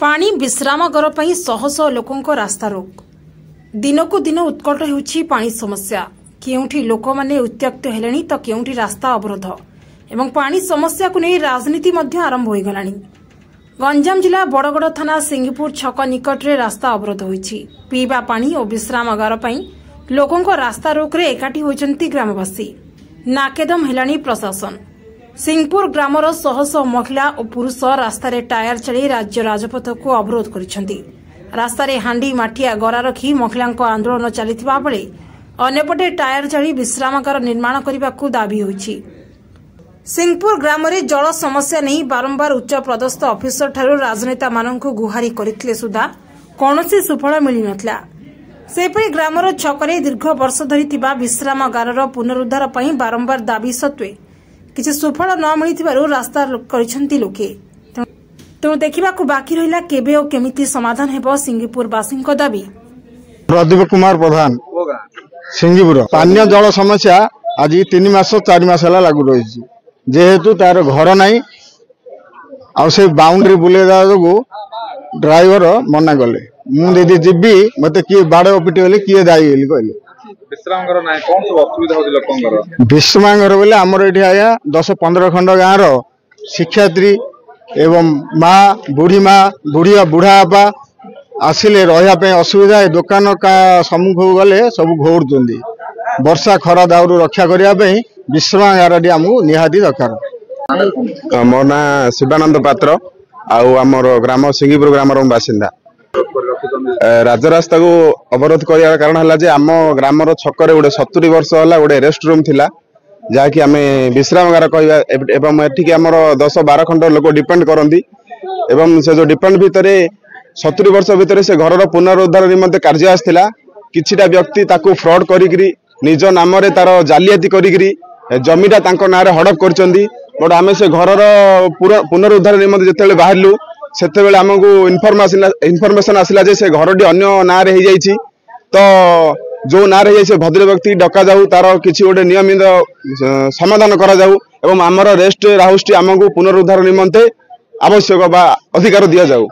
पानी विश्रामगर पर शह शह लोकों रास्ता रोक दिनकू दिन उत्कट होउछि पानी समस्या केउठी लोक माने उत्त्यक्त हेलेनी तो केउठी रास्ता अवरोध एवं पानी समस्या को नहीं राजनीति मध्य आरंभ हो गलानी। गंजाम जिला बड़गड़ थाना सिंहपुर छक निकट रे रास्ता अवरोध होइछि। पीवा पानी और विश्रामगार पई लोकों को रास्ता रोक रे एकाठी होइछन्ति ग्रामवासी। नाकेदम हेलानी प्रशासन। सिंहपुर ग्रामर शह शह महिला और पुरुष रास्तार टायर चढ़ी राज्य राजपथ को अवरोध करिसेंति। रास्तार हांडी माठिया गरा रखी महिला आंदोलन चलिथिबा बेले अन्यपटे टायर चढ़ी विश्रामगार निर्माण करने को दाबी होइछि। सिंहपुर ग्राम में जल समस्या नहीं बारंबार उच्च पदस्थ अफिसर ठारू राजनेता माननकु गुहारी करथिले सुधा कौनसी सुफल मिली नथिला। सेपरी ग्रामर छकरे दीर्घ वर्ष धरी थिबा विश्रामगार पुनरुद्धार पई बारंबार दाबी सत्वे किसी सुफल न मिली रास्ता करिसेंति लोके। तेणु देखा बाकी रहा केबे और केमिति समाधान हेबो सिंहपुर बासिंक दाबी। प्रदीप कुमार प्रधान सिंहपुर पानीय जल समस्या आज 3 मास 4 मास लागू रही जेहेतु तार घर नाई से बाउंड्री बुले जो ड्राइवर मना कले मुझे जीवी मत किए बाड़ पिटी गले किए दायी कहले विश्रामगार बोले आमर ये आया 10-15 खंड गाँव शिक्षात्री एवं माँ बुढ़ी बुढ़ा आपा आसिले रही असुविधा दुकान का सम्मुख गले सब घोड़ुंट वर्षा खरा दाउरू रक्षा करने विश्रामगार आमको निहाती दरकार। मो ना शिवानंद पात्र आमर ग्राम सिंहपुर ग्राम बासिंदा राजरास्ता को अवरोध कर कारण है आम ग्राम छक गोटे 70 वर्ष है गोटे रेस्ट रूम थिला जहाँकि आम विश्रामगार कहवा एठिक आमर 10-12 खंड लोक डिपेंड करती से जो डिपेंड भितर 70 वर्ष भितर से घर पुनरुद्धार निमंते कार्य आसला किछिटा व्यक्ति ताकू फ्रॉड करी निज नाम तार जालियाती करी जमीटा ना हड़प कर आम से घर पुनरुद्धार निमंते जिते बाहरलु से आमको इनफॉरमेशन आसला जे से घरटी अन्य ना रे हो जाइछि तो जो ना रे से भद्र व्यक्ति डका जाऊ तार किसी गोटे नियमित समाधान करा जाऊ एवं आमर रेस्ट हाउस टी आमको पुनरुद्धार निमंते आवश्यक बा अधिकार दिया जाऊ।